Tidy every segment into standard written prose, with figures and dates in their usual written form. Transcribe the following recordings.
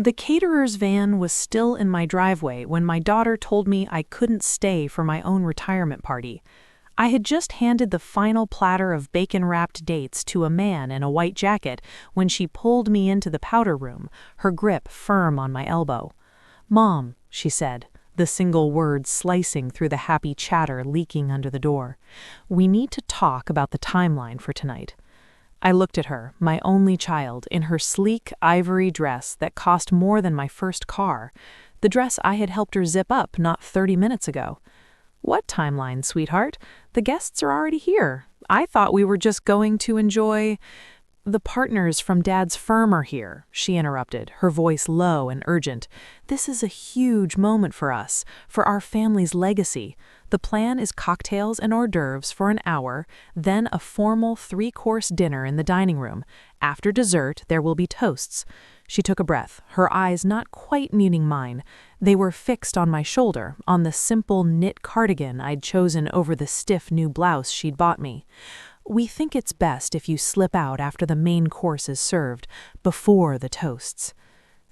The caterer's van was still in my driveway when my daughter told me I couldn't stay for my own retirement party. I had just handed the final platter of bacon-wrapped dates to a man in a white jacket when she pulled me into the powder room, her grip firm on my elbow. "Mom," she said, the single word slicing through the happy chatter leaking under the door, "we need to talk about the timeline for tonight." I looked at her, my only child, in her sleek ivory dress that cost more than my first car, the dress I had helped her zip up not 30 minutes ago. "What timeline, sweetheart? The guests are already here. I thought we were just going to enjoy—" "The partners from Dad's firm are here," she interrupted, her voice low and urgent. "This is a huge moment for us, for our family's legacy. The plan is cocktails and hors d'oeuvres for an hour, then a formal 3-course dinner in the dining room. After dessert, there will be toasts." She took a breath, her eyes not quite meeting mine. They were fixed on my shoulder, on the simple knit cardigan I'd chosen over the stiff new blouse she'd bought me. "We think it's best if you slip out after the main course is served, before the toasts."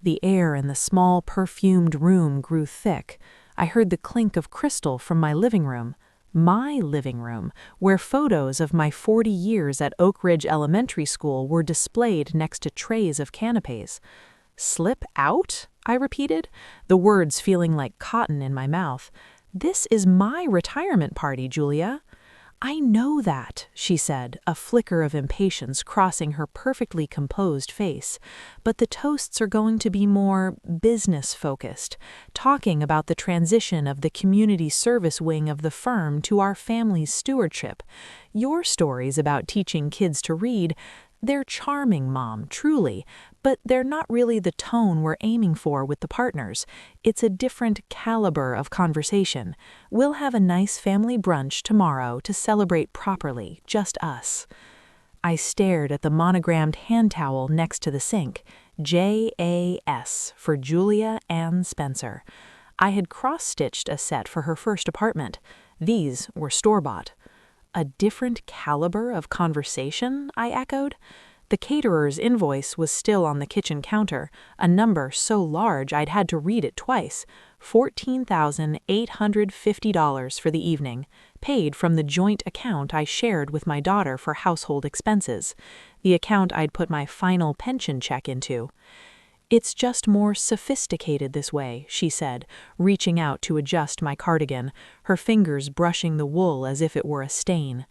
The air in the small, perfumed room grew thick. I heard the clink of crystal from my living room, where photos of my 40 years at Oak Ridge Elementary School were displayed next to trays of canapes. "Slip out?" I repeated, the words feeling like cotton in my mouth. "This is my retirement party, Julia." "I know that," she said, a flicker of impatience crossing her perfectly composed face. "But the toasts are going to be more business-focused, talking about the transition of the community service wing of the firm to our family's stewardship. Your stories about teaching kids to read, they're charming, Mom, truly, but they're not really the tone we're aiming for with the partners. It's a different caliber of conversation. We'll have a nice family brunch tomorrow to celebrate properly, just us." I stared at the monogrammed hand towel next to the sink, JAS for Julia Ann Spencer. I had cross-stitched a set for her first apartment. These were store-bought. "A different caliber of conversation?" I echoed. The caterer's invoice was still on the kitchen counter, a number so large I'd had to read it twice. $14,850 for the evening, paid from the joint account I shared with my daughter for household expenses, the account I'd put my final pension check into. "It's just more sophisticated this way," she said, reaching out to adjust my cardigan, her fingers brushing the wool as if it were a stain.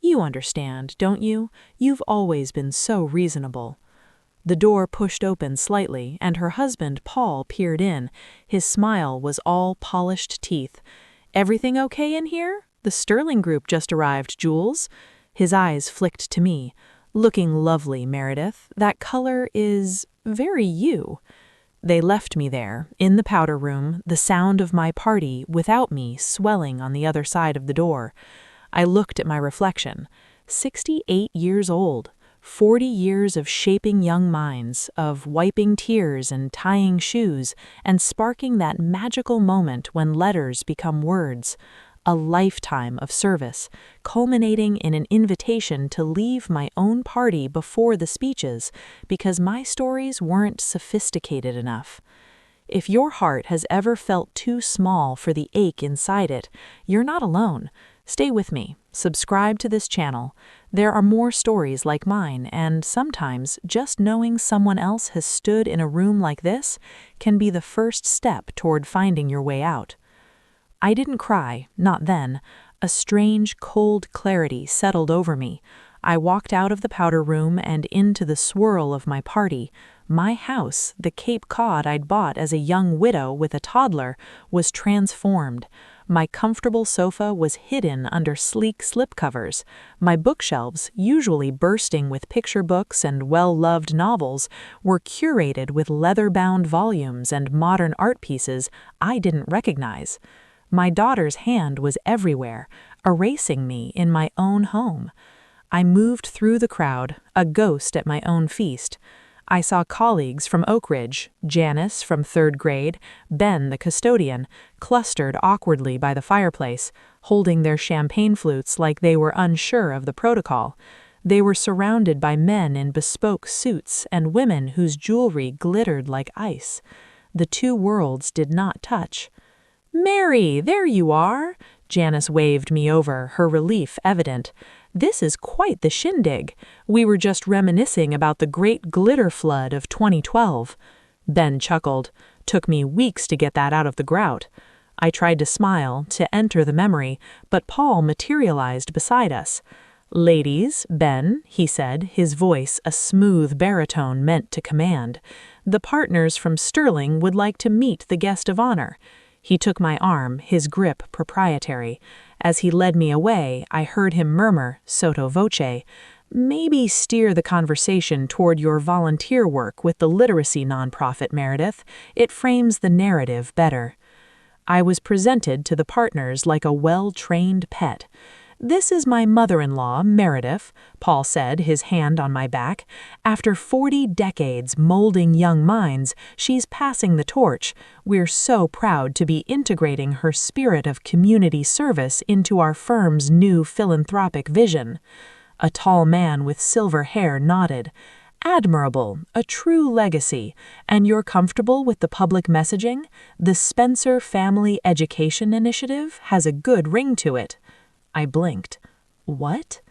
"You understand, don't you? You've always been so reasonable." The door pushed open slightly, and her husband, Paul, peered in. His smile was all polished teeth. "Everything okay in here? The Sterling Group just arrived, Jules." His eyes flicked to me. "Looking lovely, Meredith. That color is very you." They left me there, in the powder room, the sound of my party, without me, swelling on the other side of the door. I looked at my reflection. 68 years old, 40 years of shaping young minds, of wiping tears and tying shoes, and sparking that magical moment when letters become words. A lifetime of service, culminating in an invitation to leave my own party before the speeches because my stories weren't sophisticated enough. If your heart has ever felt too small for the ache inside it, you're not alone. Stay with me. Subscribe to this channel. There are more stories like mine, and sometimes just knowing someone else has stood in a room like this can be the first step toward finding your way out. I didn't cry, not then. A strange, cold clarity settled over me. I walked out of the powder room and into the swirl of my party. My house, the Cape Cod I'd bought as a young widow with a toddler, was transformed. My comfortable sofa was hidden under sleek slipcovers. My bookshelves, usually bursting with picture books and well-loved novels, were curated with leather-bound volumes and modern art pieces I didn't recognize. My daughter's hand was everywhere, erasing me in my own home. I moved through the crowd, a ghost at my own feast. I saw colleagues from Oak Ridge, Janice from 3rd grade, Ben the custodian, clustered awkwardly by the fireplace, holding their champagne flutes like they were unsure of the protocol. They were surrounded by men in bespoke suits and women whose jewelry glittered like ice. The two worlds did not touch. "Mary, there you are!" Janice waved me over, her relief evident. "This is quite the shindig. We were just reminiscing about the great glitter flood of 2012. Ben chuckled. "Took me weeks to get that out of the grout." I tried to smile, to enter the memory, but Paul materialized beside us. "Ladies, Ben," he said, his voice a smooth baritone meant to command. "The partners from Sterling would like to meet the guest of honor." He took my arm, his grip proprietary. As he led me away, I heard him murmur, sotto voce, "Maybe steer the conversation toward your volunteer work with the literacy nonprofit, Meredith. It frames the narrative better." I was presented to the partners like a well-trained pet. "This is my mother-in-law, Meredith," Paul said, his hand on my back. "After 40 decades molding young minds, she's passing the torch. We're so proud to be integrating her spirit of community service into our firm's new philanthropic vision." A tall man with silver hair nodded. "Admirable, a true legacy. And you're comfortable with the public messaging? The Spencer Family Education Initiative has a good ring to it." I blinked. "What?"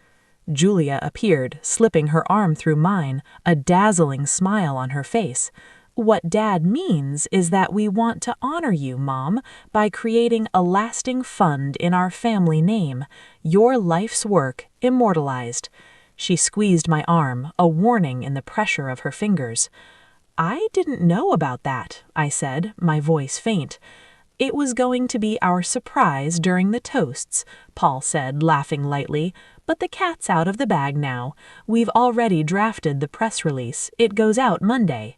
Julia appeared, slipping her arm through mine, a dazzling smile on her face. "What Dad means is that we want to honor you, Mom, by creating a lasting fund in our family name, your life's work immortalized." She squeezed my arm, a warning in the pressure of her fingers. "I didn't know about that," I said, my voice faint. "It was going to be our surprise during the toasts," Paul said, laughing lightly, "but the cat's out of the bag now. We've already drafted the press release. It goes out Monday."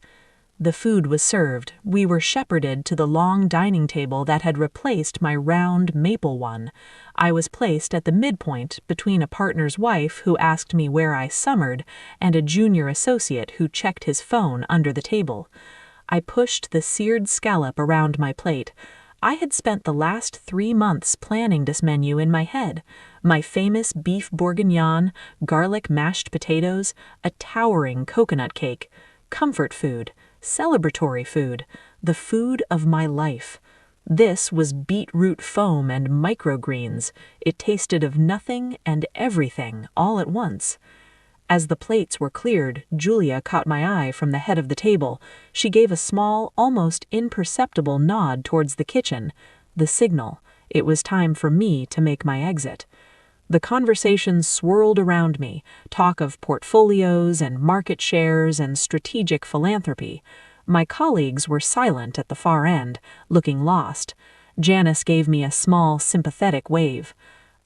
The food was served. We were shepherded to the long dining table that had replaced my round maple one. I was placed at the midpoint between a partner's wife who asked me where I summered and a junior associate who checked his phone under the table. I pushed the seared scallop around my plate. I had spent the last 3 months planning this menu in my head. My famous beef bourguignon, garlic mashed potatoes, a towering coconut cake, comfort food, celebratory food, the food of my life. This was beetroot foam and microgreens. It tasted of nothing and everything all at once. As the plates were cleared, Julia caught my eye from the head of the table. She gave a small, almost imperceptible nod towards the kitchen. The signal. It was time for me to make my exit. The conversation swirled around me, talk of portfolios and market shares and strategic philanthropy. My colleagues were silent at the far end, looking lost. Janice gave me a small, sympathetic wave.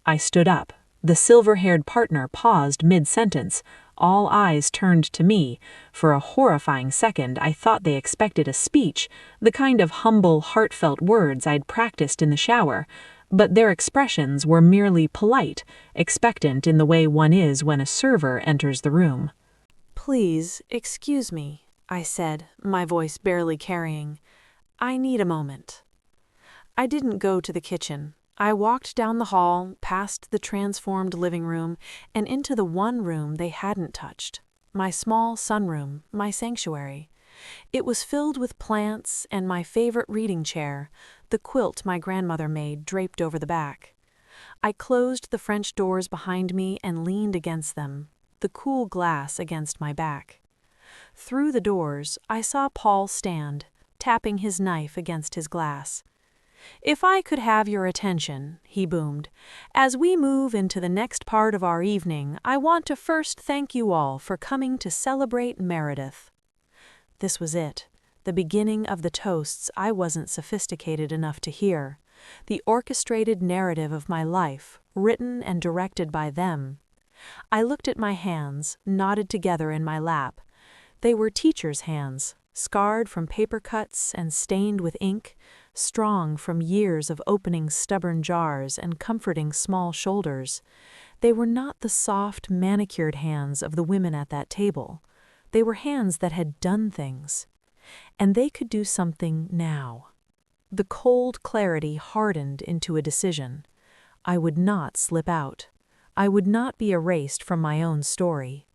I stood up. The silver-haired partner paused mid-sentence. All eyes turned to me. For a horrifying second, I thought they expected a speech, the kind of humble, heartfelt words I'd practiced in the shower. But their expressions were merely polite, expectant in the way one is when a server enters the room. "Please, excuse me," I said, my voice barely carrying. "I need a moment." I didn't go to the kitchen. I walked down the hall, past the transformed living room, and into the one room they hadn't touched. My small sunroom, my sanctuary. It was filled with plants and my favorite reading chair, the quilt my grandmother made draped over the back. I closed the French doors behind me and leaned against them, the cool glass against my back. Through the doors, I saw Paul stand, tapping his knife against his glass. "If I could have your attention," he boomed, "as we move into the next part of our evening, I want to first thank you all for coming to celebrate Meredith." This was it, the beginning of the toasts I wasn't sophisticated enough to hear, the orchestrated narrative of my life, written and directed by them. I looked at my hands, knotted together in my lap. They were teachers' hands, scarred from paper cuts and stained with ink, strong from years of opening stubborn jars and comforting small shoulders. They were not the soft, manicured hands of the women at that table. They were hands that had done things. And they could do something now. The cold clarity hardened into a decision. I would not slip out. I would not be erased from my own story.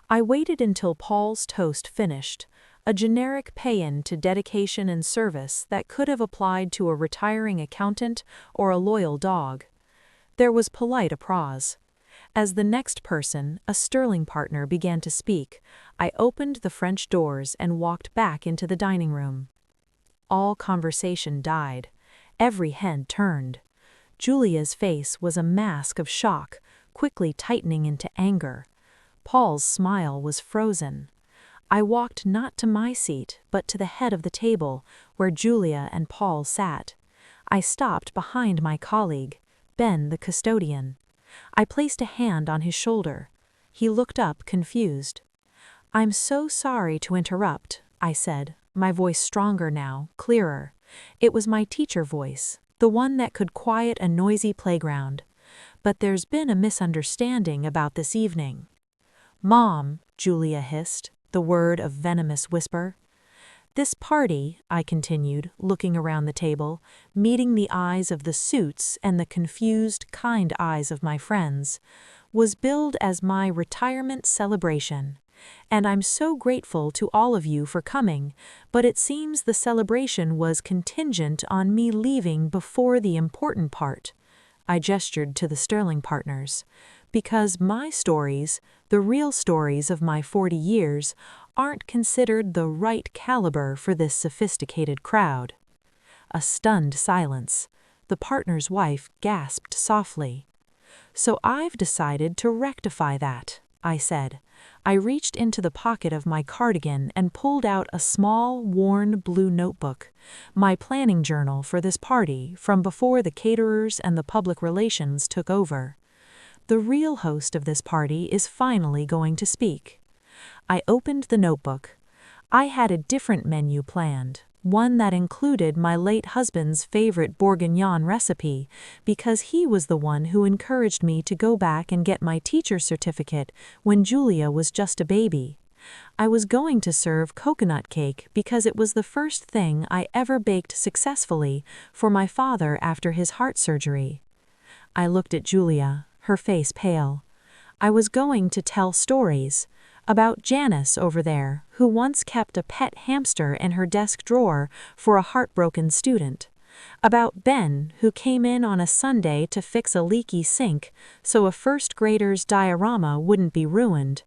I waited until Paul's toast finished, a generic paean to dedication and service that could have applied to a retiring accountant or a loyal dog. There was polite applause. As the next person, a Sterling partner, began to speak, I opened the French doors and walked back into the dining room. All conversation died. Every head turned. Julia's face was a mask of shock, quickly tightening into anger. Paul's smile was frozen. I walked not to my seat, but to the head of the table, where Julia and Paul sat. I stopped behind my colleague, Ben the custodian. I placed a hand on his shoulder. He looked up, confused. "I'm so sorry to interrupt," I said, my voice stronger now, clearer. It was my teacher voice, the one that could quiet a noisy playground. "But there's been a misunderstanding about this evening." "Mom," Julia hissed, the word a venomous whisper. "This party," I continued, looking around the table, meeting the eyes of the suits and the confused, kind eyes of my friends, "was billed as my retirement celebration. And I'm so grateful to all of you for coming, but it seems the celebration was contingent on me leaving before the important part." I gestured to the Sterling partners. "Because my stories, the real stories of my 40 years, aren't considered the right caliber for this sophisticated crowd." A stunned silence. The partner's wife gasped softly. "So I've decided to rectify that," I said. I reached into the pocket of my cardigan and pulled out a small, worn blue notebook, my planning journal for this party from before the caterers and the public relations took over. The real host of this party is finally going to speak. I opened the notebook. I had a different menu planned, one that included my late husband's favorite bourguignon recipe, because he was the one who encouraged me to go back and get my teacher's certificate when Julia was just a baby. I was going to serve coconut cake because it was the first thing I ever baked successfully for my father after his heart surgery. I looked at Julia, her face pale. I was going to tell stories about Janice over there, who once kept a pet hamster in her desk drawer for a heartbroken student. About Ben, who came in on a Sunday to fix a leaky sink so a first grader's diorama wouldn't be ruined.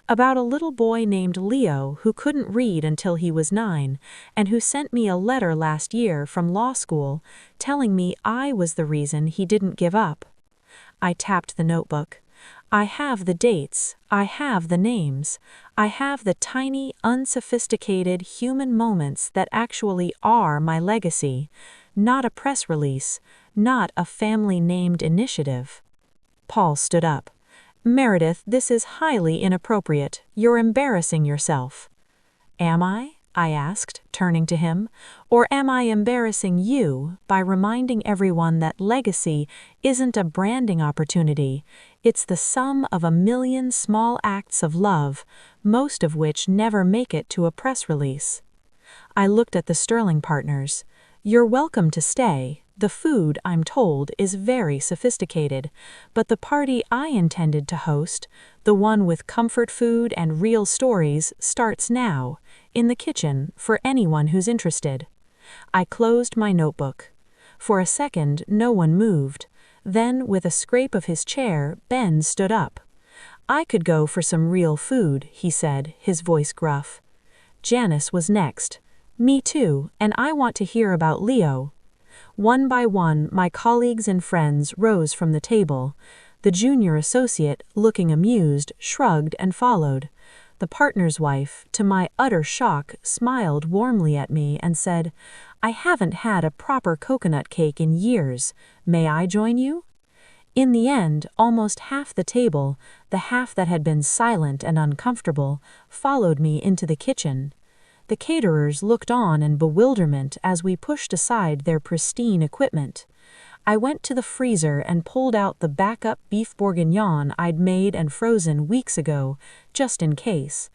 About a little boy named Leo who couldn't read until he was 9 and who sent me a letter last year from law school telling me I was the reason he didn't give up. I tapped the notebook. I have the dates, I have the names, I have the tiny, unsophisticated human moments that actually are my legacy, not a press release, not a family-named initiative. Paul stood up. "Meredith, this is highly inappropriate. You're embarrassing yourself." "Am I?" I asked, turning to him. "Or am I embarrassing you by reminding everyone that legacy isn't a branding opportunity? It's the sum of a million small acts of love, most of which never make it to a press release." I looked at the Sterling partners. "You're welcome to stay. The food, I'm told, is very sophisticated, but the party I intended to host, the one with comfort food and real stories, starts now, in the kitchen, for anyone who's interested." I closed my notebook. For a second, no one moved. Then, with a scrape of his chair, Ben stood up. "I could go for some real food," he said, his voice gruff. Janice was next. "Me too, and I want to hear about Leo." One by one, my colleagues and friends rose from the table. The junior associate, looking amused, shrugged and followed. The partner's wife, to my utter shock, smiled warmly at me and said, "I haven't had a proper coconut cake in years. May I join you?" In the end, almost half the table, the half that had been silent and uncomfortable, followed me into the kitchen. The caterers looked on in bewilderment as we pushed aside their pristine equipment. I went to the freezer and pulled out the backup beef bourguignon I'd made and frozen weeks ago, just in case.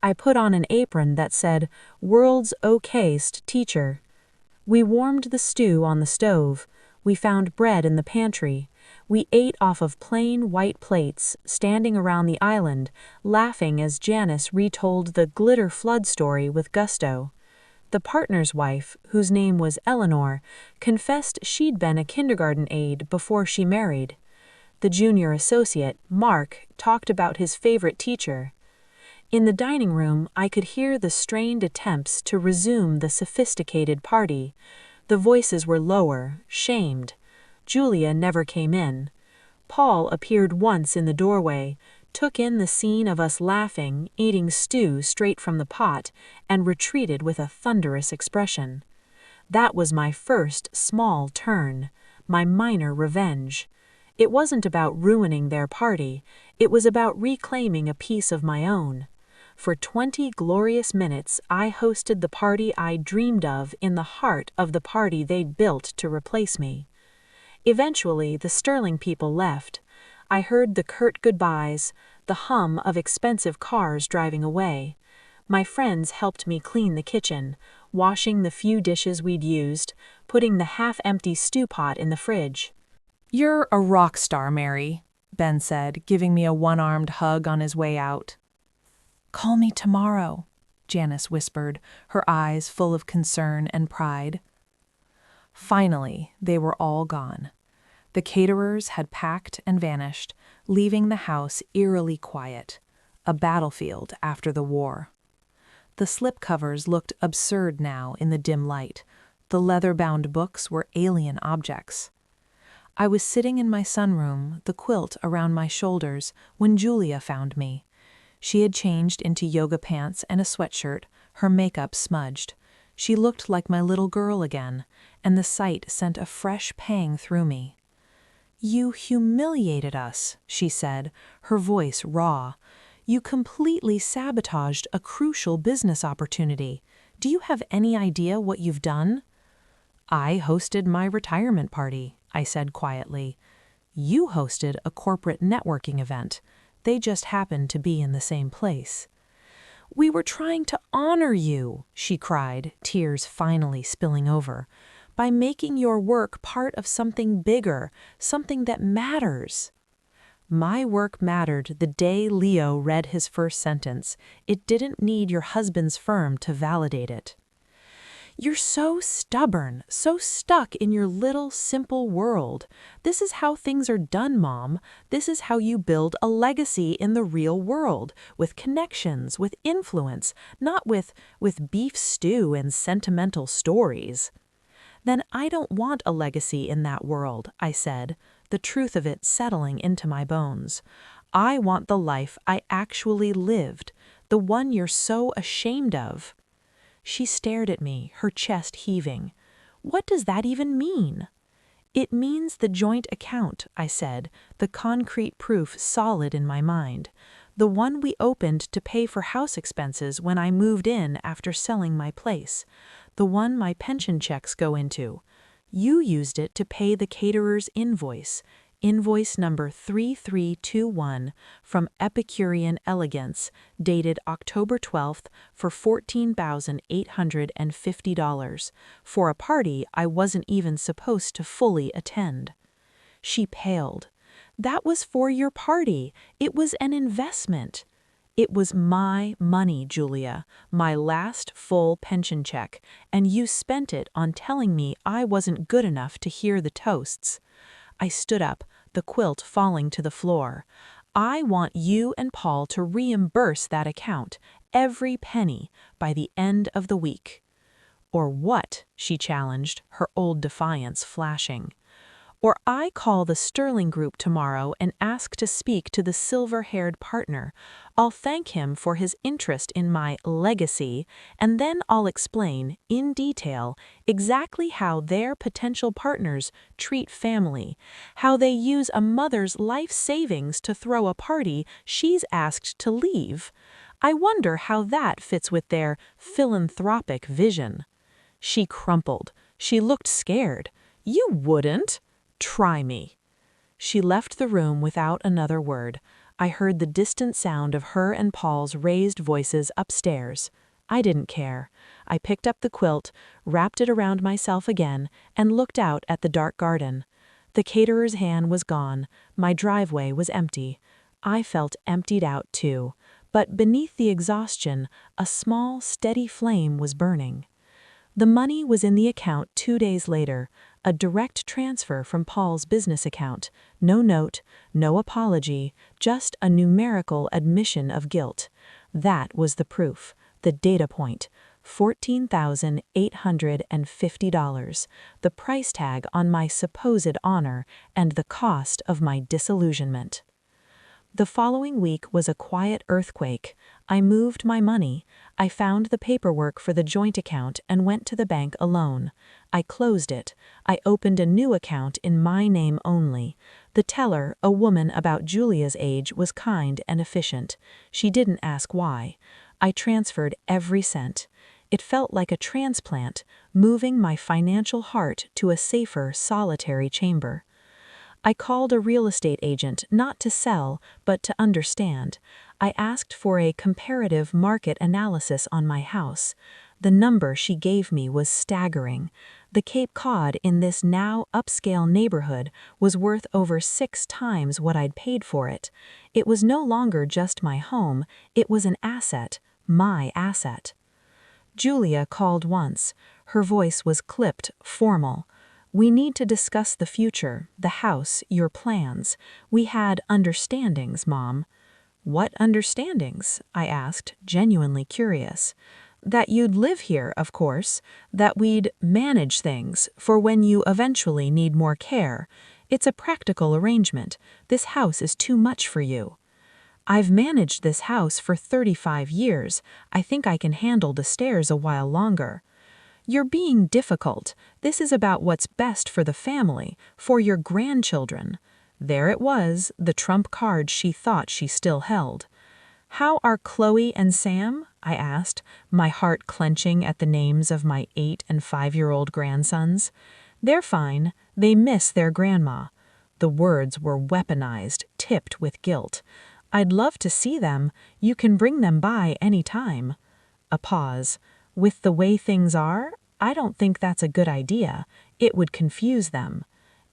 I put on an apron that said, "World's okayest teacher." We warmed the stew on the stove. We found bread in the pantry. We ate off of plain white plates, standing around the island, laughing as Janice retold the glitter flood story with gusto. The partner's wife, whose name was Eleanor, confessed she'd been a kindergarten aide before she married. The junior associate, Mark, talked about his favorite teacher. In the dining room, I could hear the strained attempts to resume the sophisticated party. The voices were lower, shamed. Julia never came in. Paul appeared once in the doorway, took in the scene of us laughing, eating stew straight from the pot, and retreated with a thunderous expression. That was my first small turn, my minor revenge. It wasn't about ruining their party, it was about reclaiming a piece of my own. For 20 glorious minutes I hosted the party I dreamed of in the heart of the party they'd built to replace me. Eventually, the Sterling people left. I heard the curt goodbyes, the hum of expensive cars driving away. My friends helped me clean the kitchen, washing the few dishes we'd used, putting the half-empty stew pot in the fridge. "You're a rock star, Mary," Ben said, giving me a one-armed hug on his way out. "Call me tomorrow," Janice whispered, her eyes full of concern and pride. Finally, they were all gone. The caterers had packed and vanished, leaving the house eerily quiet, a battlefield after the war. The slipcovers looked absurd now in the dim light. The leather-bound books were alien objects. I was sitting in my sunroom, the quilt around my shoulders, when Julia found me. She had changed into yoga pants and a sweatshirt, her makeup smudged. She looked like my little girl again, and the sight sent a fresh pang through me. "You humiliated us," she said, her voice raw. "You completely sabotaged a crucial business opportunity. Do you have any idea what you've done?" "I hosted my retirement party," I said quietly. "You hosted a corporate networking event. They just happened to be in the same place." "We were trying to honor you," she cried, tears finally spilling over, "by making your work part of something bigger, something that matters." "My work mattered the day Leo read his first sentence. It didn't need your husband's firm to validate it." "You're so stubborn, so stuck in your little, simple world. This is how things are done, Mom. This is how you build a legacy in the real world, with connections, with influence, not with beef stew and sentimental stories." "Then I don't want a legacy in that world," I said, the truth of it settling into my bones. "I want the life I actually lived, the one you're so ashamed of." She stared at me, her chest heaving. "What does that even mean?" "It means the joint account," I said, the concrete proof solid in my mind. "The one we opened to pay for house expenses when I moved in after selling my place. The one my pension checks go into. You used it to pay the caterer's invoice number 3321 from Epicurean Elegance, dated October 12th for $14,850, for a party I wasn't even supposed to fully attend." She paled. "That was for your party. It was an investment." "It was my money, Julia, my last full pension check, and you spent it on telling me I wasn't good enough to hear the toasts." I stood up, the quilt falling to the floor. "I want you and Paul to reimburse that account, every penny, by the end of the week." "Or what?" she challenged, her old defiance flashing. "Or I call the Sterling Group tomorrow and ask to speak to the silver-haired partner. I'll thank him for his interest in my legacy, and then I'll explain, in detail, exactly how their potential partners treat family, how they use a mother's life savings to throw a party she's asked to leave. I wonder how that fits with their philanthropic vision." She crumpled. She looked scared. "You wouldn't." "Try me." She left the room without another word. I heard the distant sound of her and Paul's raised voices upstairs. I didn't care. I picked up the quilt, wrapped it around myself again, and looked out at the dark garden. The caterer's hand was gone. My driveway was empty. I felt emptied out too. But beneath the exhaustion, a small, steady flame was burning. The money was in the account 2 days later, a direct transfer from Paul's business account. No note, no apology, just a numerical admission of guilt. That was the proof, the data point. $14,850, the price tag on my supposed honor and the cost of my disillusionment. The following week was a quiet earthquake. I moved my money. I found the paperwork for the joint account and went to the bank alone. I closed it. I opened a new account in my name only. The teller, a woman about Julia's age, was kind and efficient. She didn't ask why. I transferred every cent. It felt like a transplant, moving my financial heart to a safer, solitary chamber. I called a real estate agent not to sell, but to understand. I asked for a comparative market analysis on my house. The number she gave me was staggering. The Cape Cod in this now upscale neighborhood was worth over 6 times what I'd paid for it. It was no longer just my home, it was an asset, my asset. Julia called once. Her voice was clipped, formal. "We need to discuss the future, the house, your plans. We had understandings, Mom." "What understandings?" I asked, genuinely curious. "That you'd live here, of course. That we'd manage things for when you eventually need more care. It's a practical arrangement. This house is too much for you." "I've managed this house for 35 years. I think I can handle the stairs a while longer." "You're being difficult. This is about what's best for the family, for your grandchildren." There it was, the trump card she thought she still held. "How are Chloe and Sam?" I asked, my heart clenching at the names of my 8- and 5-year-old grandsons. "They're fine. They miss their grandma." The words were weaponized, tipped with guilt. "I'd love to see them. You can bring them by any time." A pause. "With the way things are, I don't think that's a good idea. It would confuse them."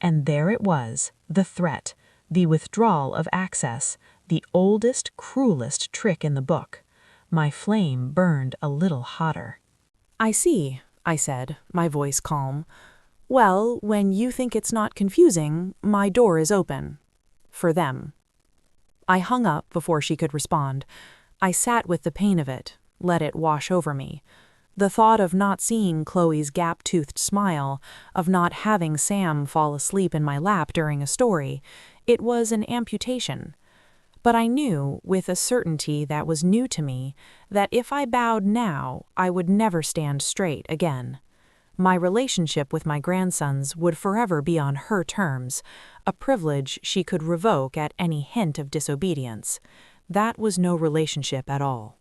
And there it was, the threat, the withdrawal of access, the oldest, cruelest trick in the book. My flame burned a little hotter. "I see," I said, my voice calm. "Well, when you think it's not confusing, my door is open. For them." I hung up before she could respond. I sat with the pain of it, let it wash over me. The thought of not seeing Chloe's gap-toothed smile, of not having Sam fall asleep in my lap during a story, it was an amputation. But I knew, with a certainty that was new to me, that if I bowed now, I would never stand straight again. My relationship with my grandsons would forever be on her terms, a privilege she could revoke at any hint of disobedience. That was no relationship at all.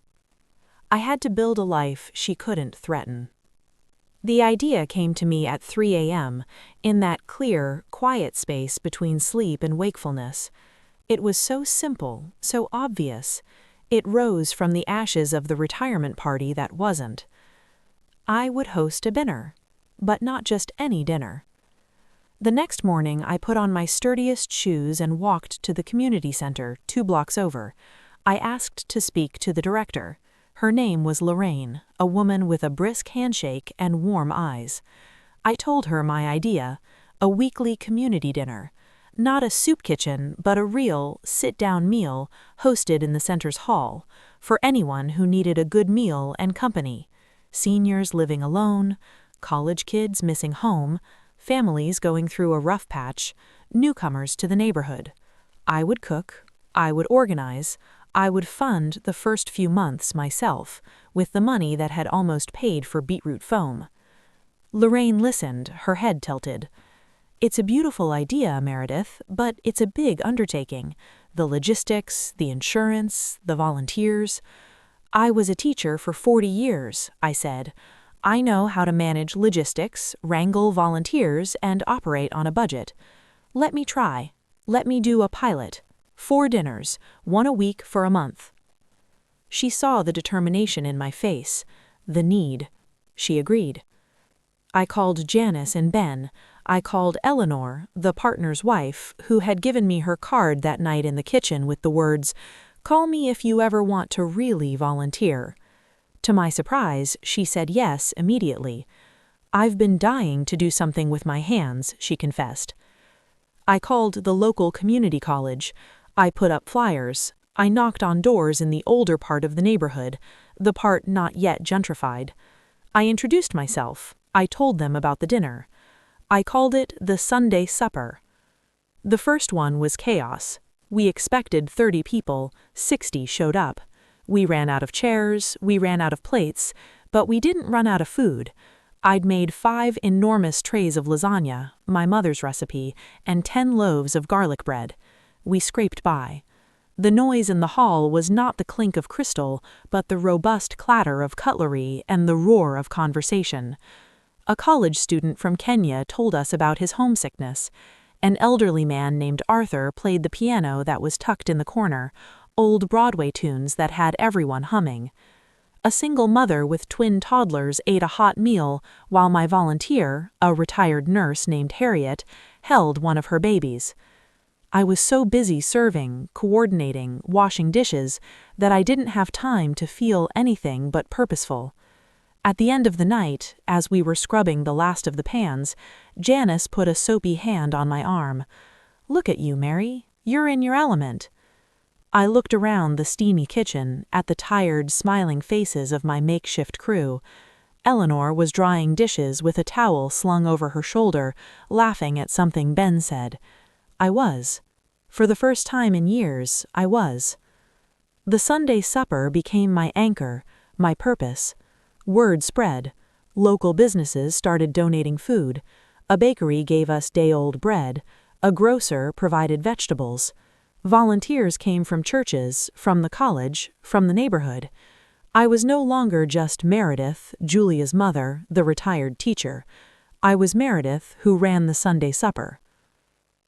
I had to build a life she couldn't threaten. The idea came to me at 3 a.m., in that clear, quiet space between sleep and wakefulness. It was so simple, so obvious. It rose from the ashes of the retirement party that wasn't. I would host a dinner, but not just any dinner. The next morning, I put on my sturdiest shoes and walked to the community center 2 blocks over. I asked to speak to the director. Her name was Lorraine, a woman with a brisk handshake and warm eyes. I told her my idea, a weekly community dinner. Not a soup kitchen, but a real, sit-down meal hosted in the center's hall, for anyone who needed a good meal and company. Seniors living alone, college kids missing home, families going through a rough patch, newcomers to the neighborhood. I would cook, I would organize, I would fund the first few months myself, with the money that had almost paid for beetroot foam. Lorraine listened, her head tilted. "It's a beautiful idea, Meredith, but it's a big undertaking. The logistics, the insurance, the volunteers." "I was a teacher for 40 years, I said. "I know how to manage logistics, wrangle volunteers, and operate on a budget. Let me try. Let me do a pilot. 4 dinners, 1 a week for a month." She saw the determination in my face, the need. She agreed. I called Janice and Ben. I called Eleanor, the partner's wife, who had given me her card that night in the kitchen with the words, "Call me if you ever want to really volunteer." To my surprise, she said yes immediately. "I've been dying to do something with my hands," she confessed. I called the local community college. I put up flyers. I knocked on doors in the older part of the neighborhood, the part not yet gentrified. I introduced myself. I told them about the dinner. I called it the Sunday Supper. The first one was chaos. We expected 30 people, 60 showed up. We ran out of chairs, we ran out of plates, but we didn't run out of food. I'd made 5 enormous trays of lasagna, my mother's recipe, and 10 loaves of garlic bread. We scraped by. The noise in the hall was not the clink of crystal, but the robust clatter of cutlery and the roar of conversation. A college student from Kenya told us about his homesickness. An elderly man named Arthur played the piano that was tucked in the corner, old Broadway tunes that had everyone humming. A single mother with twin toddlers ate a hot meal while my volunteer, a retired nurse named Harriet, held one of her babies. I was so busy serving, coordinating, washing dishes that I didn't have time to feel anything but purposeful. At the end of the night, as we were scrubbing the last of the pans, Janice put a soapy hand on my arm. "Look at you, Mary. You're in your element." I looked around the steamy kitchen at the tired, smiling faces of my makeshift crew. Eleanor was drying dishes with a towel slung over her shoulder, laughing at something Ben said. I was. For the first time in years, I was. The Sunday supper became my anchor, my purpose. Word spread. Local businesses started donating food. A bakery gave us day-old bread. A grocer provided vegetables. Volunteers came from churches, from the college, from the neighborhood. I was no longer just Meredith, Julia's mother, the retired teacher. I was Meredith, who ran the Sunday supper.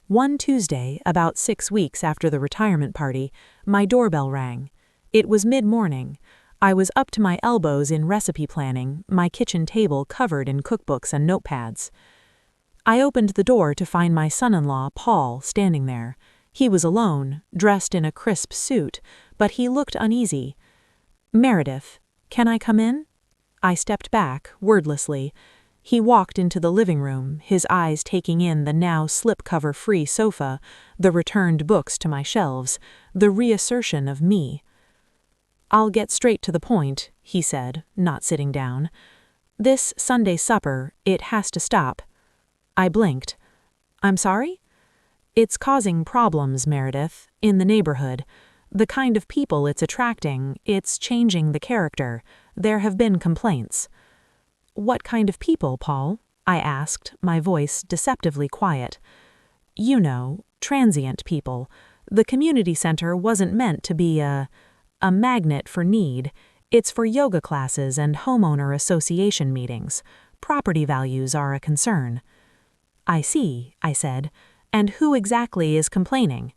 One Tuesday, about 6 weeks after the retirement party, my doorbell rang. It was mid-morning. I was up to my elbows in recipe planning, my kitchen table covered in cookbooks and notepads. I opened the door to find my son-in-law, Paul, standing there. He was alone, dressed in a crisp suit, but he looked uneasy. "Meredith, can I come in?" I stepped back, wordlessly. He walked into the living room, his eyes taking in the now slipcover-free sofa, the returned books to my shelves, the reassertion of me. "I'll get straight to the point," he said, not sitting down. "This Sunday supper, it has to stop." I blinked. "I'm sorry?" "It's causing problems, Meredith, in the neighborhood. The kind of people it's attracting, it's changing the character. There have been complaints." "What kind of people, Paul?" I asked, my voice deceptively quiet. "You know, transient people. The community center wasn't meant to be a magnet for need. It's for yoga classes and homeowner association meetings. Property values are a concern." "I see," I said. "And who exactly is complaining?"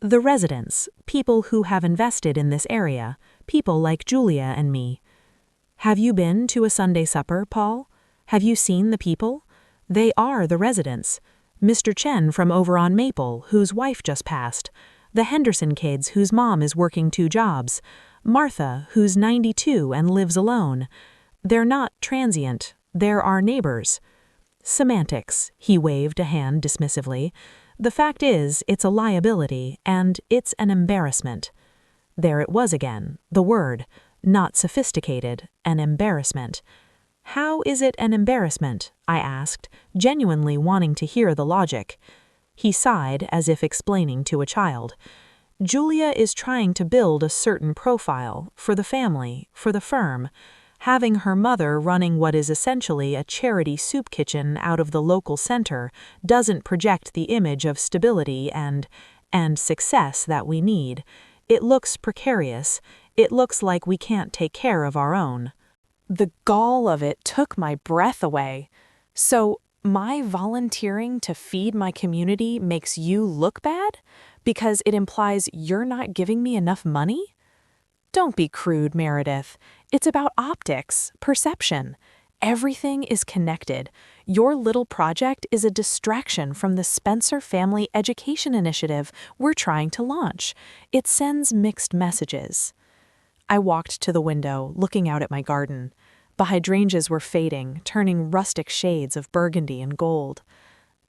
"The residents, people who have invested in this area, people like Julia and me." "Have you been to a Sunday supper, Paul? Have you seen the people? They are the residents. Mr. Chen from over on Maple, whose wife just passed. The Henderson kids whose mom is working 2 jobs. Martha, who's 92 and lives alone. They're not transient. They're our neighbors." "Semantics," he waved a hand dismissively. "The fact is, it's a liability, and it's an embarrassment." There it was again, the word. Not sophisticated, an embarrassment. "How is it an embarrassment?" I asked, genuinely wanting to hear the logic. He sighed as if explaining to a child. "Julia is trying to build a certain profile, for the family, for the firm. Having her mother running what is essentially a charity soup kitchen out of the local center doesn't project the image of stability and success that we need. It looks precarious. It looks like we can't take care of our own." The gall of it took my breath away. "So, my volunteering to feed my community makes you look bad? Because it implies you're not giving me enough money?" "Don't be crude, Meredith. It's about optics, perception. Everything is connected. Your little project is a distraction from the Spencer Family Education Initiative we're trying to launch. It sends mixed messages. I walked to the window, looking out at my garden. The hydrangeas were fading, turning rustic shades of burgundy and gold.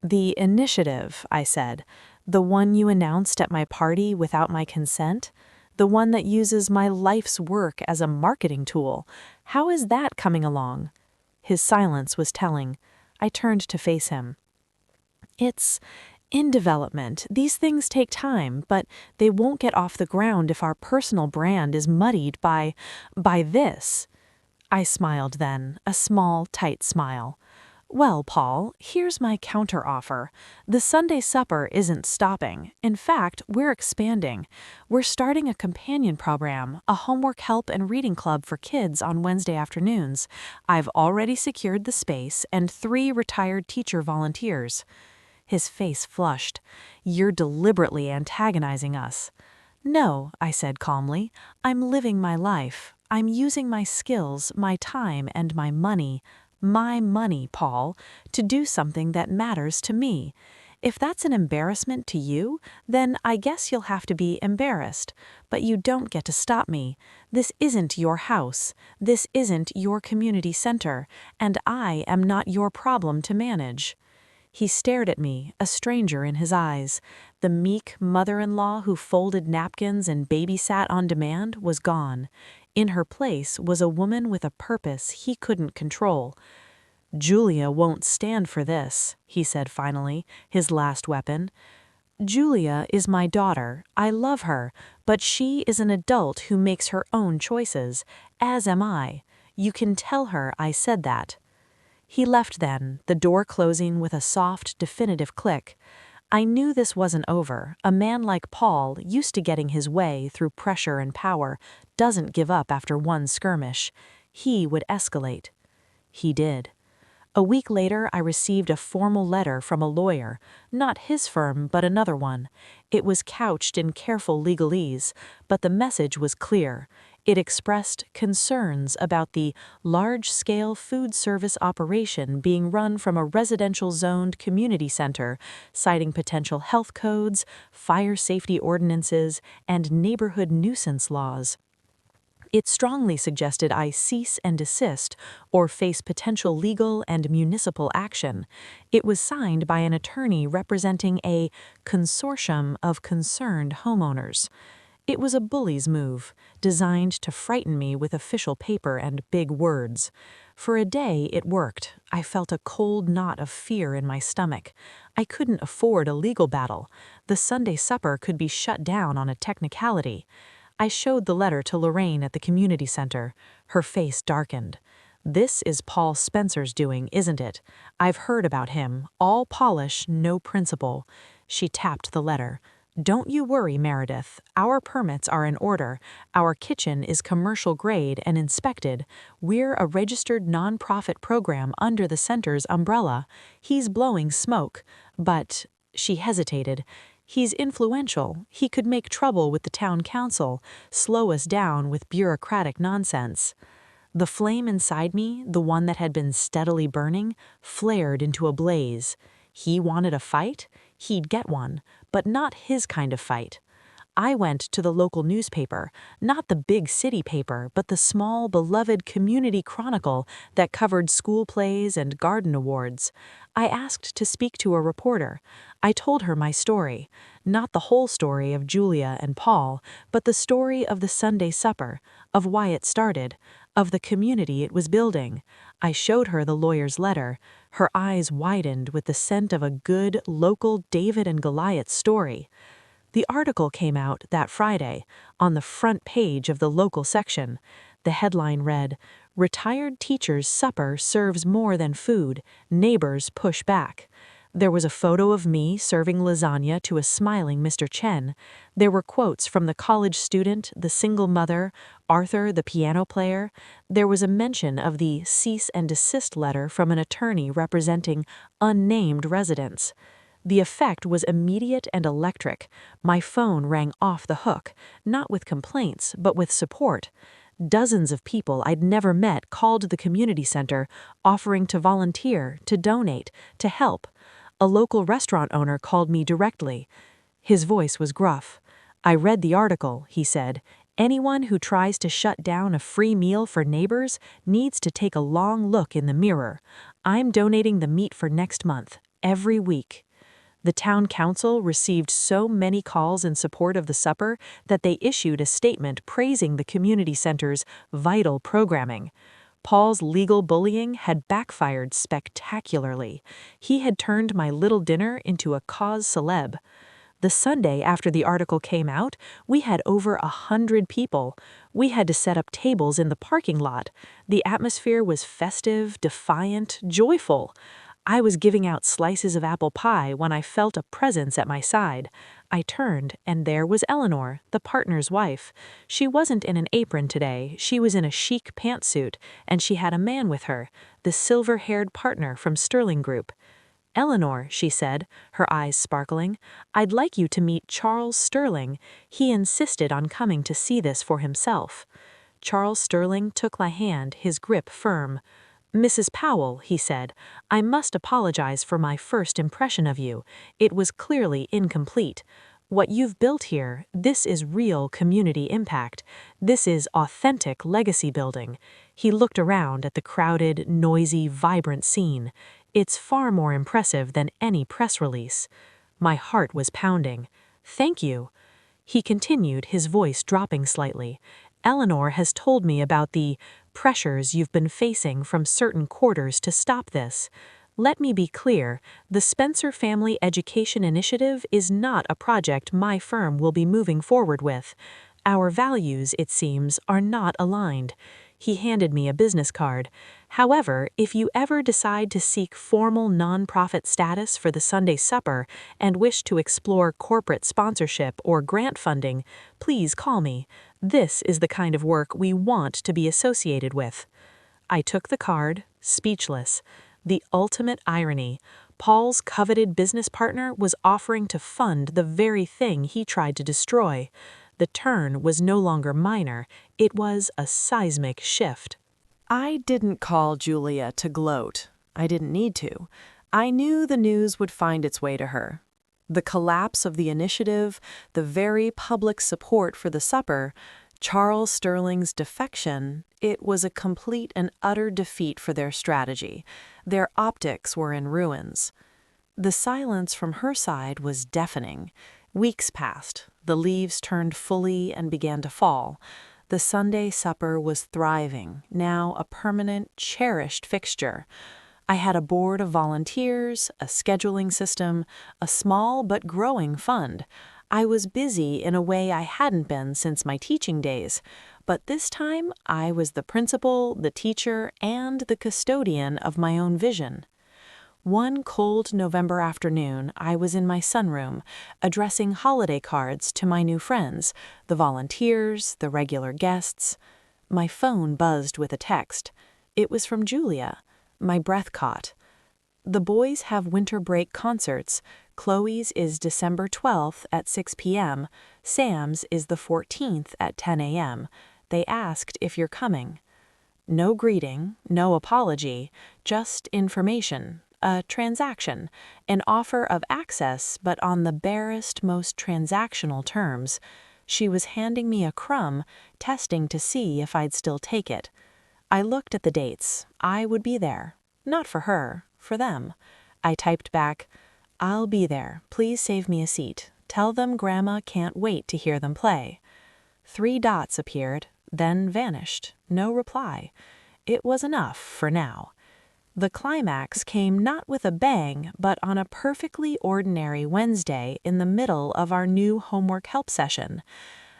"The initiative," I said, "the one you announced at my party without my consent? The one that uses my life's work as a marketing tool. How is that coming along?" His silence was telling. I turned to face him. "It's in development. These things take time, but they won't get off the ground if our personal brand is muddied by this." I smiled then, a small, tight smile. "Well, Paul, here's my counteroffer. The Sunday supper isn't stopping. In fact, we're expanding. We're starting a companion program, a homework help and reading club for kids on Wednesday afternoons. I've already secured the space and 3 retired teacher volunteers." His face flushed. "You're deliberately antagonizing us." "No," I said calmly. "I'm living my life. I'm using my skills, my time, and my money, Paul, to do something that matters to me. If that's an embarrassment to you, then I guess you'll have to be embarrassed. But you don't get to stop me. This isn't your house. This isn't your community center, and I am not your problem to manage." He stared at me, a stranger in his eyes. The meek mother-in-law who folded napkins and babysat on demand was gone. In her place was a woman with a purpose he couldn't control. "Julia won't stand for this," he said finally, his last weapon. "Julia is my daughter. I love her, but she is an adult who makes her own choices, as am I. You can tell her I said that." He left then, the door closing with a soft, definitive click. I knew this wasn't over. A man like Paul, used to getting his way through pressure and power, doesn't give up after one skirmish. He would escalate. He did. A week later, I received a formal letter from a lawyer, not his firm, but another one. It was couched in careful legalese, but the message was clear. It expressed concerns about the large-scale food service operation being run from a residential-zoned community center, citing potential health codes, fire safety ordinances, and neighborhood nuisance laws. It strongly suggested I cease and desist or face potential legal and municipal action. It was signed by an attorney representing a consortium of concerned homeowners. It was a bully's move, designed to frighten me with official paper and big words. For a day it worked. I felt a cold knot of fear in my stomach. I couldn't afford a legal battle. The Sunday supper could be shut down on a technicality. I showed the letter to Lorraine at the community center. Her face darkened. "This is Paul Spencer's doing, isn't it? I've heard about him. All polish, no principle." She tapped the letter. "Don't you worry, Meredith. Our permits are in order. Our kitchen is commercial grade and inspected. We're a registered nonprofit program under the center's umbrella. He's blowing smoke. But," she hesitated, "he's influential. He could make trouble with the town council, slow us down with bureaucratic nonsense." The flame inside me, the one that had been steadily burning, flared into a blaze. He wanted a fight? He'd get one, but not his kind of fight. I went to the local newspaper, not the big city paper, but the small, beloved community chronicle that covered school plays and garden awards. I asked to speak to a reporter. I told her my story, not the whole story of Julia and Paul, but the story of the Sunday supper, of why it started, of the community it was building. I showed her the lawyer's letter. Her eyes widened with the scent of a good, local David and Goliath story. The article came out that Friday, on the front page of the local section. The headline read, "Retired Teacher's Supper Serves More Than Food. Neighbors Push Back." There was a photo of me serving lasagna to a smiling Mr. Chen. There were quotes from the college student, the single mother, Arthur, the piano player. There was a mention of the cease and desist letter from an attorney representing unnamed residents. The effect was immediate and electric. My phone rang off the hook, not with complaints, but with support. Dozens of people I'd never met called the community center, offering to volunteer, to donate, to help. A local restaurant owner called me directly. His voice was gruff. "I read the article," he said. "Anyone who tries to shut down a free meal for neighbors needs to take a long look in the mirror. I'm donating the meat for next month, every week." The town council received so many calls in support of the supper that they issued a statement praising the community center's vital programming. Paul's legal bullying had backfired spectacularly. He had turned my little dinner into a cause célèbre. The Sunday after the article came out, we had over 100 people. We had to set up tables in the parking lot. The atmosphere was festive, defiant, joyful. I was giving out slices of apple pie when I felt a presence at my side. I turned, and there was Eleanor, the partner's wife. She wasn't in an apron today, she was in a chic pantsuit, and she had a man with her, the silver-haired partner from Sterling Group. "Eleanor," she said, her eyes sparkling, "I'd like you to meet Charles Sterling. He insisted on coming to see this for himself." Charles Sterling took my hand, his grip firm. "Mrs. Powell," he said, "I must apologize for my first impression of you. It was clearly incomplete. What you've built here, this is real community impact. This is authentic legacy building." He looked around at the crowded, noisy, vibrant scene. "It's far more impressive than any press release." My heart was pounding. "Thank you." He continued, his voice dropping slightly. "Eleanor has told me about the pressures you've been facing from certain quarters to stop this. Let me be clear, the Spencer Family Education Initiative is not a project my firm will be moving forward with. Our values, it seems, are not aligned." He handed me a business card. "However, if you ever decide to seek formal nonprofit status for the Sunday supper and wish to explore corporate sponsorship or grant funding, please call me. This is the kind of work we want to be associated with." I took the card, speechless. The ultimate irony. Paul's coveted business partner was offering to fund the very thing he tried to destroy. The turn was no longer minor, it was a seismic shift. I didn't call Julia to gloat. I didn't need to. I knew the news would find its way to her. The collapse of the initiative, the very public support for the supper, Charles Sterling's defection, it was a complete and utter defeat for their strategy. Their optics were in ruins. The silence from her side was deafening. Weeks passed. The leaves turned fully and began to fall. The Sunday supper was thriving, now a permanent, cherished fixture. I had a board of volunteers, a scheduling system, a small but growing fund. I was busy in a way I hadn't been since my teaching days, but this time I was the principal, the teacher, and the custodian of my own vision. One cold November afternoon, I was in my sunroom, addressing holiday cards to my new friends, the volunteers, the regular guests. My phone buzzed with a text. It was from Julia. My breath caught. "The boys have winter break concerts. Chloe's is December 12th at 6 p.m. Sam's is the 14th at 10 a.m. They asked if you're coming." No greeting, no apology, just information. A transaction, an offer of access, but on the barest, most transactional terms. She was handing me a crumb, testing to see if I'd still take it. I looked at the dates. I would be there. Not for her, for them. I typed back, "I'll be there. Please save me a seat. Tell them Grandma can't wait to hear them play." 3 dots appeared, then vanished. No reply. It was enough for now. The climax came not with a bang, but on a perfectly ordinary Wednesday in the middle of our new homework help session.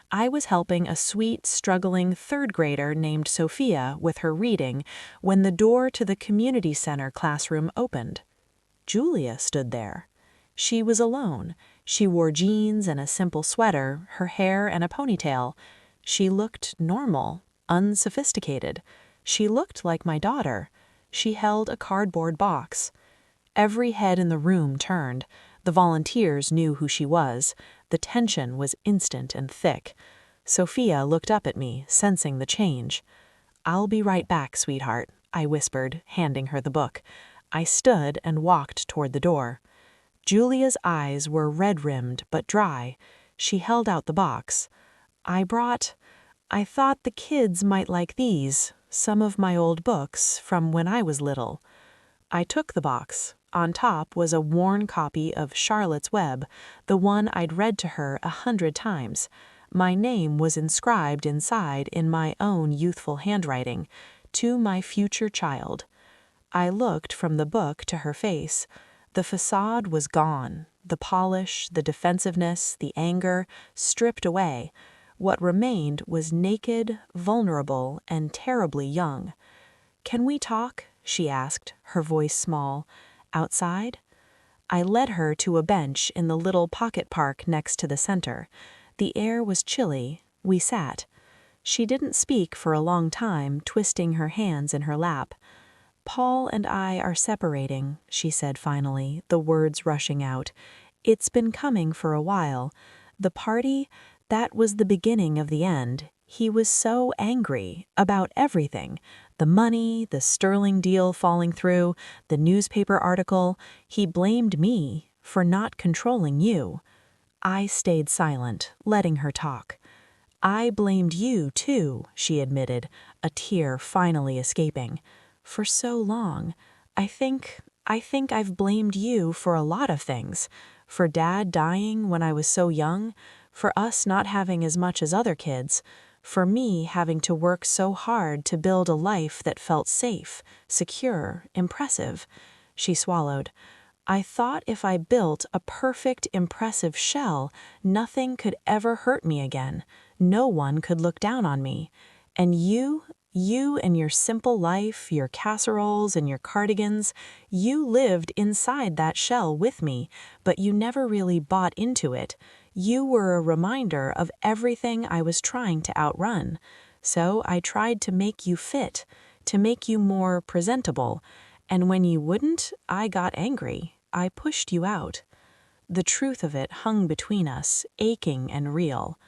I was helping a sweet, struggling 3rd grader named Sophia with her reading when the door to the community center classroom opened. Julia stood there. She was alone. She wore jeans and a simple sweater, her hair and a ponytail. She looked normal, unsophisticated. She looked like my daughter. She held a cardboard box. Every head in the room turned. The volunteers knew who she was. The tension was instant and thick. Sophia looked up at me, sensing the change. "I'll be right back, sweetheart," I whispered, handing her the book. I stood and walked toward the door. Julia's eyes were red-rimmed but dry. She held out the box. "I thought the kids might like these, some of my old books from when I was little." I took the box. On top was a worn copy of Charlotte's Web, the one I'd read to her 100 times. My name was inscribed inside in my own youthful handwriting, "To my future child." I looked from the book to her face. The facade was gone, the polish, the defensiveness, the anger, stripped away. What remained was naked, vulnerable, and terribly young. "Can we talk?" she asked, her voice small. "Outside?" I led her to a bench in the little pocket park next to the center. The air was chilly. We sat. She didn't speak for a long time, twisting her hands in her lap. "Paul and I are separating," she said finally, the words rushing out. "It's been coming for a while. The party, that was the beginning of the end. He was so angry about everything. The money, the Sterling deal falling through, the newspaper article. He blamed me for not controlling you." I stayed silent, letting her talk. "I blamed you, too," she admitted, a tear finally escaping. "For so long. I think I've blamed you for a lot of things. For Dad dying when I was so young, for us not having as much as other kids, for me having to work so hard to build a life that felt safe, secure, impressive." She swallowed. "I thought if I built a perfect, impressive shell, nothing could ever hurt me again. No one could look down on me. And you and your simple life, your casseroles and your cardigans, you lived inside that shell with me, but you never really bought into it. You were a reminder of everything I was trying to outrun. So I tried to make you fit, to make you more presentable. And when you wouldn't, I got angry. I pushed you out." The truth of it hung between us, aching and real.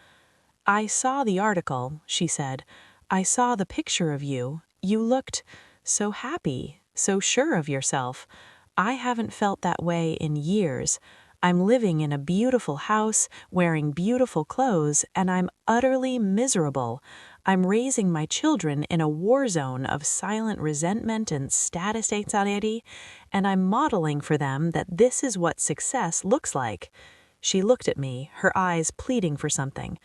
"I saw the article," she said. "I saw the picture of you. You looked so happy, so sure of yourself. I haven't felt that way in years. I'm living in a beautiful house, wearing beautiful clothes, and I'm utterly miserable. I'm raising my children in a war zone of silent resentment and status anxiety, and I'm modeling for them that this is what success looks like." She looked at me, her eyes pleading for something.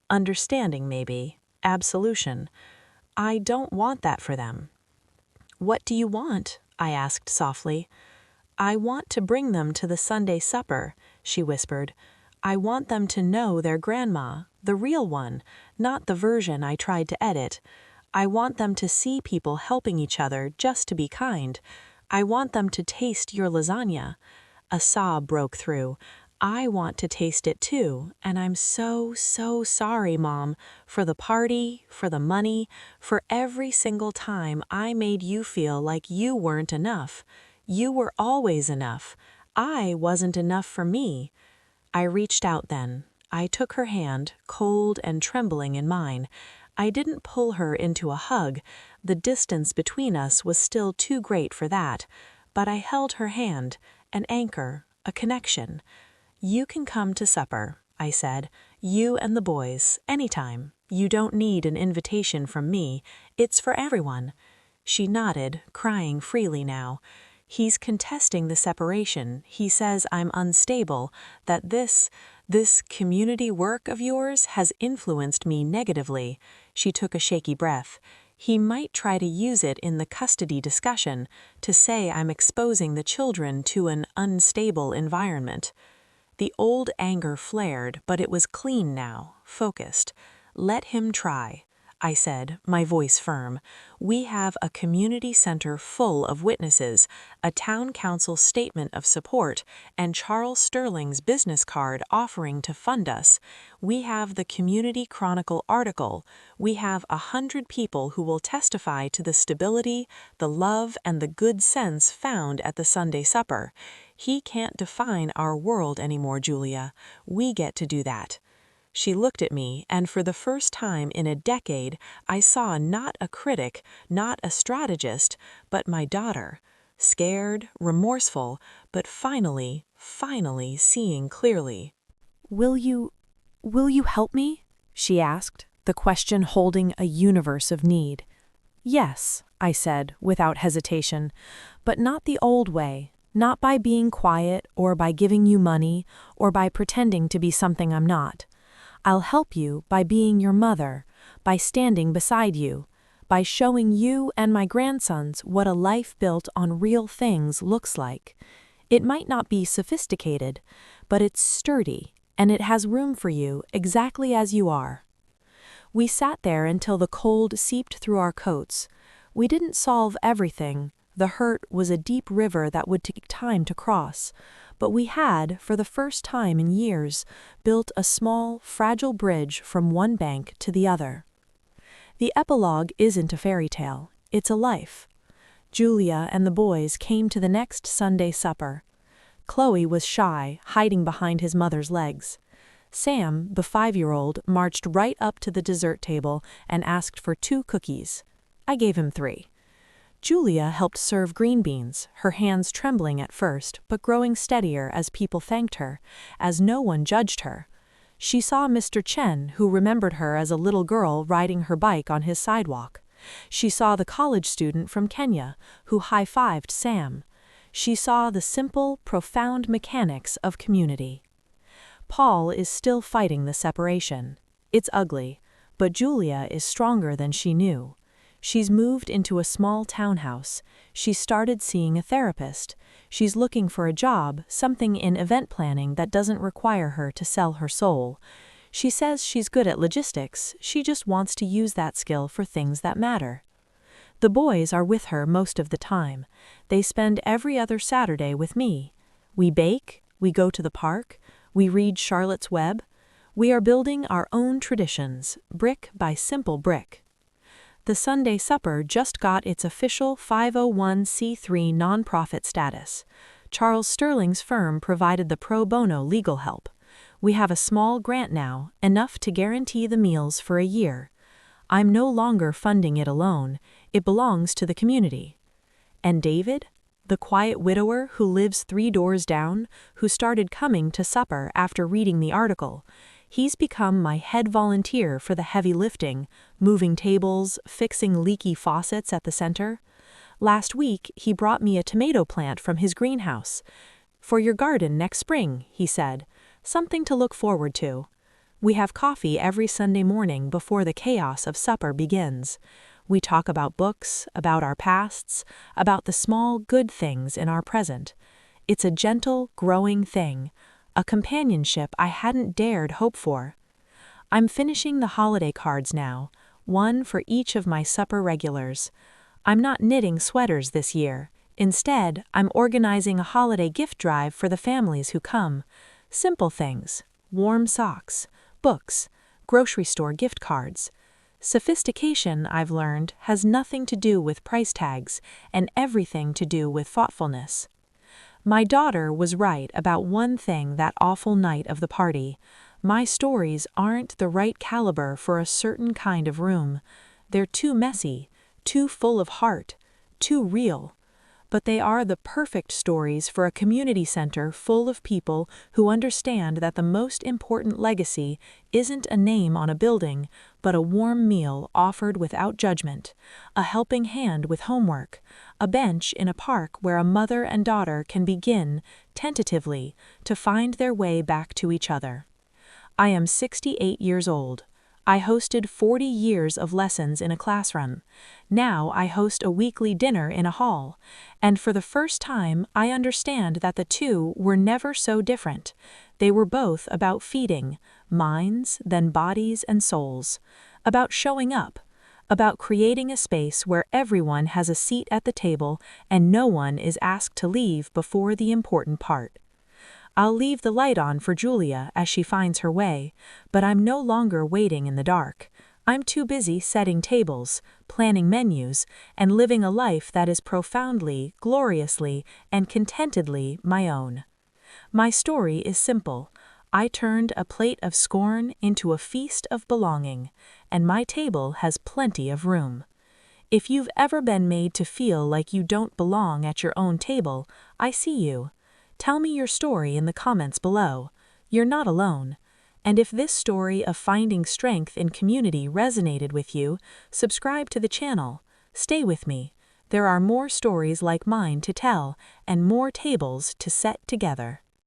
Understanding, maybe. Absolution. "I don't want that for them." "What do you want?" I asked softly. "I want to bring them to the Sunday supper," she whispered. "I want them to know their grandma, the real one, not the version I tried to edit. I want them to see people helping each other just to be kind. I want them to taste your lasagna." A sob broke through. "I want to taste it too, and I'm so sorry, Mom, for the party, for the money, for every single time I made you feel like you weren't enough. You were always enough. I wasn't enough for me." I reached out then. I took her hand, cold and trembling in mine. I didn't pull her into a hug. The distance between us was still too great for that. But I held her hand, an anchor, a connection. "You can come to supper," I said. "You and the boys, anytime. You don't need an invitation from me. It's for everyone." She nodded, crying freely now. "He's contesting the separation. He says I'm unstable, that this community work of yours has influenced me negatively." She took a shaky breath. "He might try to use it in the custody discussion, to say I'm exposing the children to an unstable environment." The old anger flared, but it was clean now, focused. "Let him try," I said, my voice firm. "We have a community center full of witnesses, a town council statement of support, and Charles Sterling's business card offering to fund us. We have the Community Chronicle article. We have 100 people who will testify to the stability, the love, and the good sense found at the Sunday supper. He can't define our world anymore, Julia. We get to do that." She looked at me, and for the first time in a decade, I saw not a critic, not a strategist, but my daughter. Scared, remorseful, but finally seeing clearly. Will you help me? She asked, the question holding a universe of need. Yes, I said, without hesitation, but not the old way, not by being quiet or by giving you money or by pretending to be something I'm not. I'll help you by being your mother, by standing beside you, by showing you and my grandsons what a life built on real things looks like. It might not be sophisticated, but it's sturdy, and it has room for you exactly as you are. We sat there until the cold seeped through our coats. We didn't solve everything. The hurt was a deep river that would take time to cross. But we had, for the first time in years, built a small, fragile bridge from one bank to the other. The epilogue isn't a fairy tale. It's a life. Julia and the boys came to the next Sunday supper. Chloe was shy, hiding behind his mother's legs. Sam, the 5-year-old, marched right up to the dessert table and asked for 2 cookies. I gave him 3. Julia helped serve green beans, her hands trembling at first, but growing steadier as people thanked her, as no one judged her. She saw Mr. Chen, who remembered her as a little girl riding her bike on his sidewalk. She saw the college student from Kenya, who high-fived Sam. She saw the simple, profound mechanics of community. Paul is still fighting the separation. It's ugly, but Julia is stronger than she knew. She's moved into a small townhouse. She started seeing a therapist. She's looking for a job, something in event planning that doesn't require her to sell her soul. She says she's good at logistics, she just wants to use that skill for things that matter. The boys are with her most of the time. They spend every other Saturday with me. We bake, we go to the park, we read Charlotte's Web. We are building our own traditions, brick by simple brick. The Sunday supper just got its official 501c3 nonprofit status. Charles Sterling's firm provided the pro bono legal help. We have a small grant now, enough to guarantee the meals for a year. I'm no longer funding it alone, it belongs to the community. And David? The quiet widower who lives 3 doors down, who started coming to supper after reading the article. He's become my head volunteer for the heavy lifting, moving tables, fixing leaky faucets at the center. Last week, he brought me a tomato plant from his greenhouse. For your garden next spring, he said. Something to look forward to. We have coffee every Sunday morning before the chaos of supper begins. We talk about books, about our pasts, about the small, good things in our present. It's a gentle, growing thing, a companionship I hadn't dared hope for. I'm finishing the holiday cards now, one for each of my supper regulars. I'm not knitting sweaters this year. Instead, I'm organizing a holiday gift drive for the families who come. Simple things, warm socks, books, grocery store gift cards. Sophistication, I've learned, has nothing to do with price tags and everything to do with thoughtfulness. My daughter was right about one thing that awful night of the party. My stories aren't the right caliber for a certain kind of room. They're too messy, too full of heart, too real. But they are the perfect stories for a community center full of people who understand that the most important legacy isn't a name on a building, but a warm meal offered without judgment, a helping hand with homework, a bench in a park where a mother and daughter can begin, tentatively, to find their way back to each other. I am 68 years old. I hosted 40 years of lessons in a classroom. Now I host a weekly dinner in a hall. And for the first time, I understand that the two were never so different. They were both about feeding, minds, then bodies and souls. About showing up. About creating a space where everyone has a seat at the table and no one is asked to leave before the important part. I'll leave the light on for Julia as she finds her way, but I'm no longer waiting in the dark. I'm too busy setting tables, planning menus, and living a life that is profoundly, gloriously, and contentedly my own. My story is simple. I turned a plate of scorn into a feast of belonging, and my table has plenty of room. If you've ever been made to feel like you don't belong at your own table, I see you. Tell me your story in the comments below. You're not alone. And if this story of finding strength in community resonated with you, subscribe to the channel. Stay with me. There are more stories like mine to tell and more tables to set together.